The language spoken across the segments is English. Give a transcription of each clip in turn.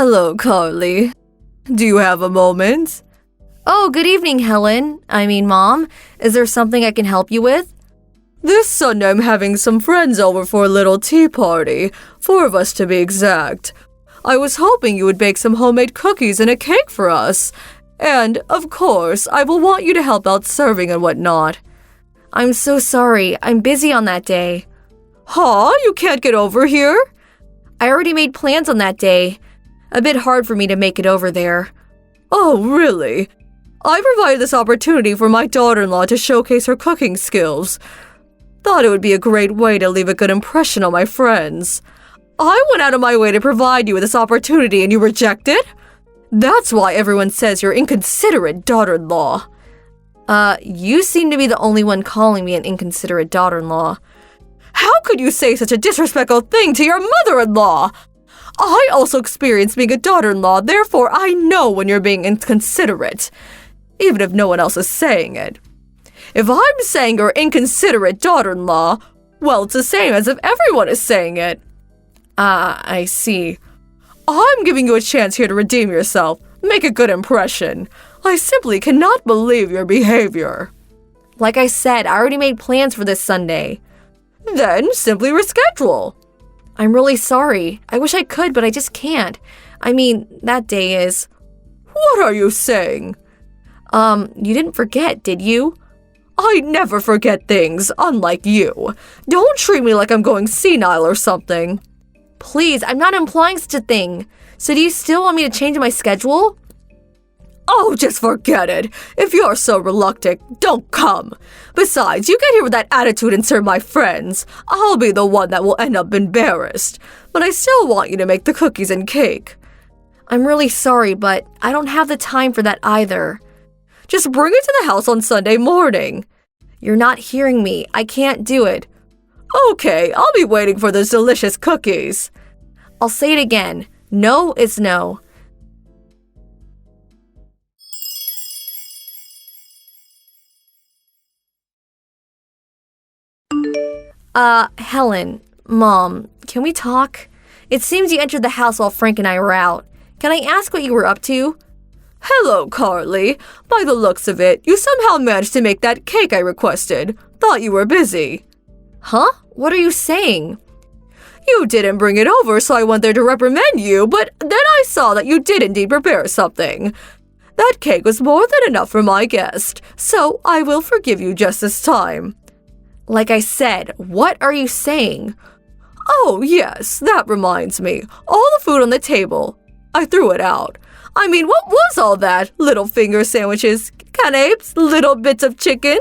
Hello, Carly. Do you have a moment? Oh, good evening, Mom. Is there something I can help you with? This Sunday I'm having some friends over for a little tea party, 4 of us to be exact. I was hoping you would bake some homemade cookies and a cake for us. And, of course, I will want you to help out serving and whatnot. I'm so sorry. I'm busy on that day. Huh? You can't get over here? I already made plans on that day. A bit hard for me to make it over there. Oh, really? I provided this opportunity for my daughter-in-law to showcase her cooking skills. Thought it would be a great way to leave a good impression on my friends. I went out of my way to provide you with this opportunity and you reject it? That's why everyone says you're inconsiderate daughter-in-law. You seem to be the only one calling me an inconsiderate daughter-in-law. How could you say such a disrespectful thing to your mother-in-law? I also experienced being a daughter-in-law, therefore I know when you're being inconsiderate, even if no one else is saying it. If I'm saying you're inconsiderate daughter-in-law, well, it's the same as if everyone is saying it. I see. I'm giving you a chance here to redeem yourself, make a good impression. I simply cannot believe your behavior. Like I said, I already made plans for this Sunday. Then simply reschedule. I'm really sorry. I wish I could, but I just can't. That day is… What are you saying? You didn't forget, did you? I never forget things, unlike you. Don't treat me like I'm going senile or something. Please, I'm not implying such a thing. So do you still want me to change my schedule? Oh, just forget it. If you're so reluctant, don't come. Besides, you get here with that attitude and serve my friends. I'll be the one that will end up embarrassed. But I still want you to make the cookies and cake. I'm really sorry, but I don't have the time for that either. Just bring it to the house on Sunday morning. You're not hearing me. I can't do it. Okay, I'll be waiting for those delicious cookies. I'll say it again. No is no. Helen, Mom, can we talk? It seems you entered the house while Frank and I were out. Can I ask what you were up to? Hello, Carly. By the looks of it, you somehow managed to make that cake I requested. Thought you were busy. Huh? What are you saying? You didn't bring it over, so I went there to reprimand you, but then I saw that you did indeed prepare something. That cake was more than enough for my guest, so I will forgive you just this time. Like I said, what are you saying? Oh, yes, that reminds me. All the food on the table. I threw it out. What was all that? Little finger sandwiches, canapes, little bits of chicken?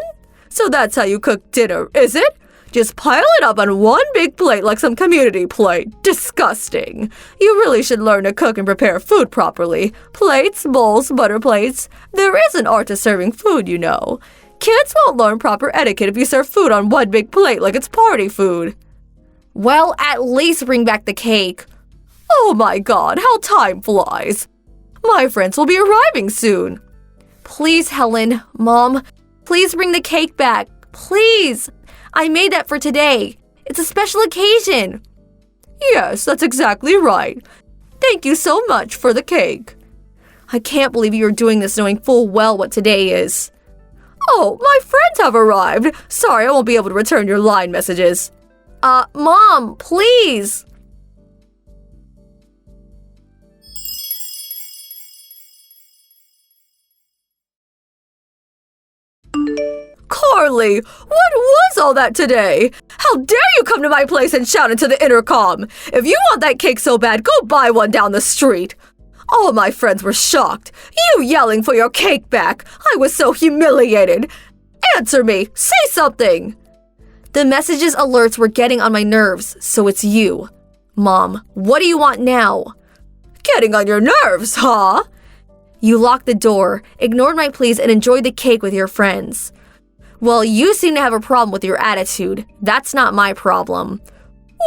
So that's how you cook dinner, is it? Just pile it up on one big plate like some community plate. Disgusting. You really should learn to cook and prepare food properly. Plates, bowls, butter plates. There is an art to serving food, you know. Kids won't learn proper etiquette if you serve food on one big plate like it's party food. Well, at least bring back the cake. Oh my God, how time flies. My friends will be arriving soon. Please, Helen, Mom, please bring the cake back. Please. I made that for today. It's a special occasion. Yes, that's exactly right. Thank you so much for the cake. I can't believe you're doing this knowing full well what today is. Oh, my friends have arrived. Sorry, I won't be able to return your line messages. Mom, please. Carly, what was all that today? How dare you come to my place and shout into the intercom? If you want that cake so bad, go buy one down the street. All my friends were shocked. You yelling for your cake back. I was so humiliated. Answer me. Say something. The messages alerts were getting on my nerves, so it's you. Mom, what do you want now? Getting on your nerves, huh? You locked the door, ignored my pleas, and enjoyed the cake with your friends. Well, you seem to have a problem with your attitude. That's not my problem.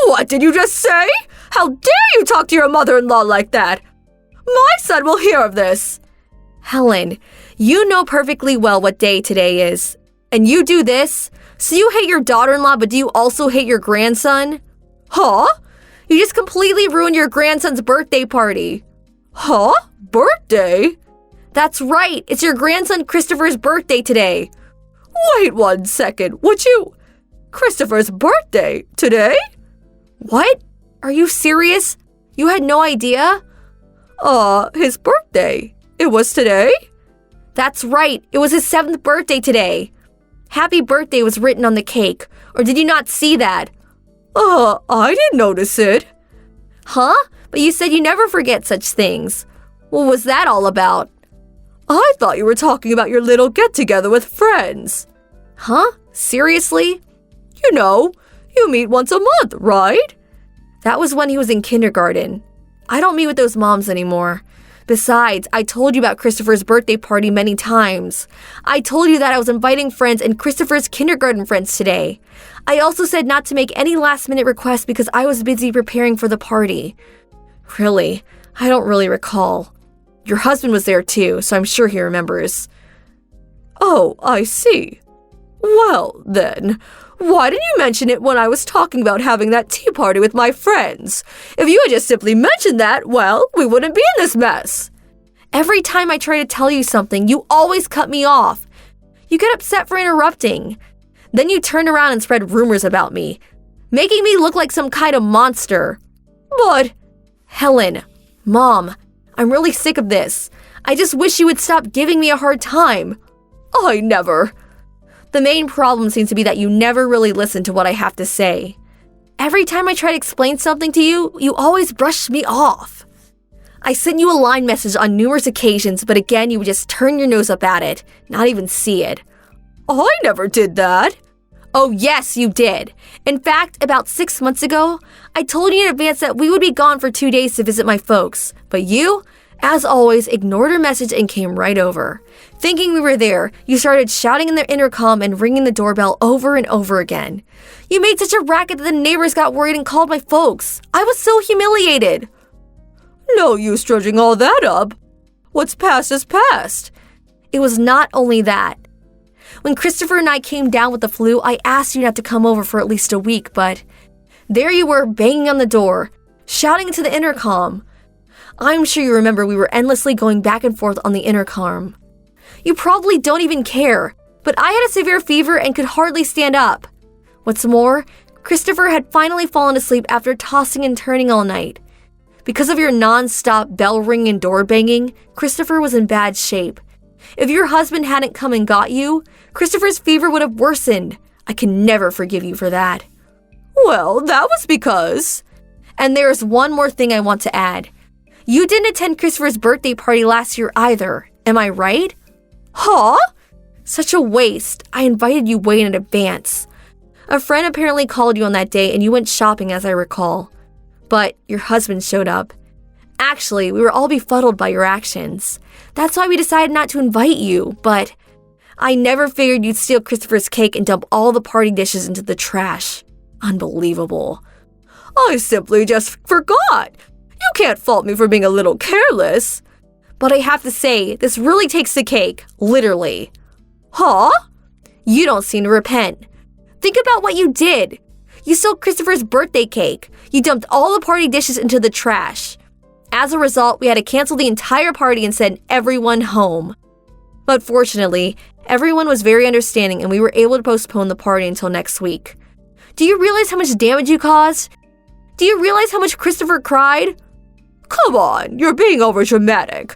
What did you just say? How dare you talk to your mother-in-law like that? My son will hear of this. Helen, you know perfectly well what day today is. And you do this? So you hate your daughter-in-law, but do you also hate your grandson? Huh? You just completely ruined your grandson's birthday party. Huh? Birthday? That's right, it's your grandson Christopher's birthday today. Wait 1 second, Christopher's birthday? Today? What? Are you serious? You had no idea? His birthday. It was today? That's right, it was his 7th birthday today. Happy birthday was written on the cake, or did you not see that? I didn't notice it. Huh? But you said you never forget such things. What was that all about? I thought you were talking about your little get-together with friends. Huh? Seriously? You know, you meet once a month, right? That was when he was in kindergarten. I don't meet with those moms anymore. Besides, I told you about Christopher's birthday party many times. I told you that I was inviting friends and Christopher's kindergarten friends today. I also said not to make any last-minute requests because I was busy preparing for the party. Really, I don't really recall. Your husband was there too, so I'm sure he remembers. Oh, I see. Well, then, why didn't you mention it when I was talking about having that tea party with my friends? If you had just simply mentioned that, well, we wouldn't be in this mess. Every time I try to tell you something, you always cut me off. You get upset for interrupting. Then you turn around and spread rumors about me, making me look like some kind of monster. But, Helen, Mom, I'm really sick of this. I just wish you would stop giving me a hard time. I never. The main problem seems to be that you never really listen to what I have to say. Every time I try to explain something to you, you always brush me off. I sent you a line message on numerous occasions, but again, you would just turn your nose up at it, not even see it. I never did that. Oh yes, you did. In fact, about 6 months ago, I told you in advance that we would be gone for 2 days to visit my folks, but you, as always, ignored her message and came right over. Thinking we were there, you started shouting in the intercom and ringing the doorbell over and over again. You made such a racket that the neighbors got worried and called my folks. I was so humiliated. No use dredging all that up. What's past is past. It was not only that. When Christopher and I came down with the flu, I asked you not to come over for at least a week, but there you were banging on the door, shouting into the intercom. I'm sure you remember we were endlessly going back and forth on the intercom. You probably don't even care, but I had a severe fever and could hardly stand up. What's more, Christopher had finally fallen asleep after tossing and turning all night. Because of your non-stop bell ringing and door banging, Christopher was in bad shape. If your husband hadn't come and got you, Christopher's fever would have worsened. I can never forgive you for that. Well, that was because... And there's one more thing I want to add. You didn't attend Christopher's birthday party last year either, am I right? Huh? Such a waste. I invited you way in advance. A friend apparently called you on that day and you went shopping as I recall. But your husband showed up. Actually, we were all befuddled by your actions. That's why we decided not to invite you, but I never figured you'd steal Christopher's cake and dump all the party dishes into the trash. Unbelievable. I simply just forgot. You can't fault me for being a little careless. But I have to say, this really takes the cake, literally. Huh? You don't seem to repent. Think about what you did. You stole Christopher's birthday cake. You dumped all the party dishes into the trash. As a result, we had to cancel the entire party and send everyone home. But fortunately, everyone was very understanding and we were able to postpone the party until next week. Do you realize how much damage you caused? Do you realize how much Christopher cried? Come on, you're being overdramatic.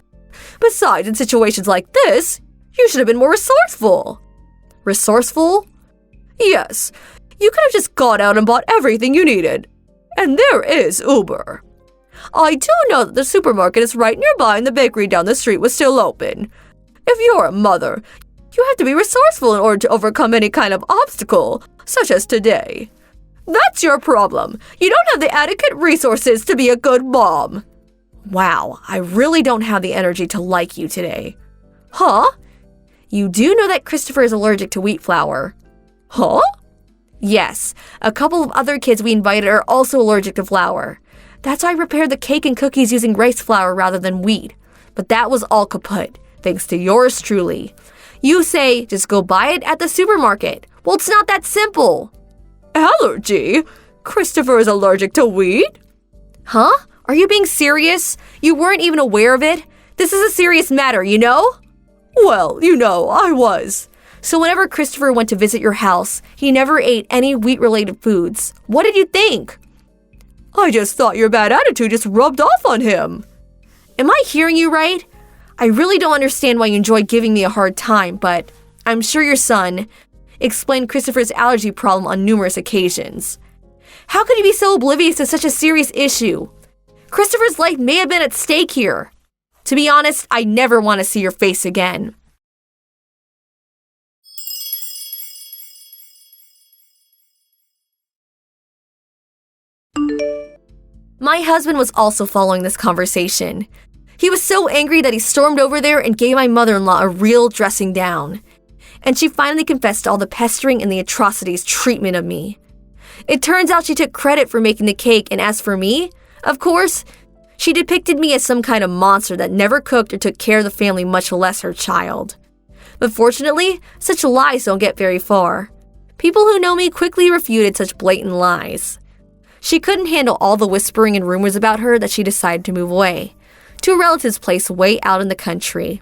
Besides, in situations like this, you should have been more resourceful. Resourceful? Yes, you could have just gone out and bought everything you needed. And there is Uber. I do know that the supermarket is right nearby and the bakery down the street was still open. If you're a mother, you have to be resourceful in order to overcome any kind of obstacle, such as today. That's your problem. You don't have the adequate resources to be a good mom. Wow, I really don't have the energy to like you today. Huh? You do know that Christopher is allergic to wheat flour. Huh? Yes, a couple of other kids we invited are also allergic to flour. That's why I prepared the cake and cookies using rice flour rather than wheat. But that was all kaput, thanks to yours truly. You say, just go buy it at the supermarket. Well, it's not that simple. Allergy? Christopher is allergic to wheat? Huh? Are you being serious? You weren't even aware of it? This is a serious matter, you know? Well, I was. So whenever Christopher went to visit your house, he never ate any wheat-related foods. What did you think? I just thought your bad attitude just rubbed off on him. Am I hearing you right? I really don't understand why you enjoy giving me a hard time, but I'm sure your son explained Christopher's allergy problem on numerous occasions. How could you be so oblivious to such a serious issue? Christopher's life may have been at stake here. To be honest, I never want to see your face again. My husband was also following this conversation. He was so angry that he stormed over there and gave my mother-in-law a real dressing down. And she finally confessed to all the pestering and the atrocities treatment of me. It turns out she took credit for making the cake, and as for me, of course, she depicted me as some kind of monster that never cooked or took care of the family, much less her child. But fortunately, such lies don't get very far. People who know me quickly refuted such blatant lies. She couldn't handle all the whispering and rumors about her that she decided to move away, to a relative's place way out in the country.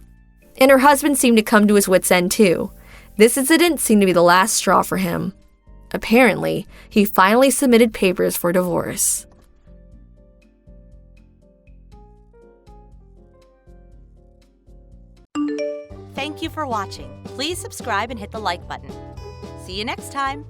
And her husband seemed to come to his wits' end too. This incident seemed to be the last straw for him. Apparently, he finally submitted papers for divorce. Thank you for watching. Please subscribe and hit the like button. See you next time.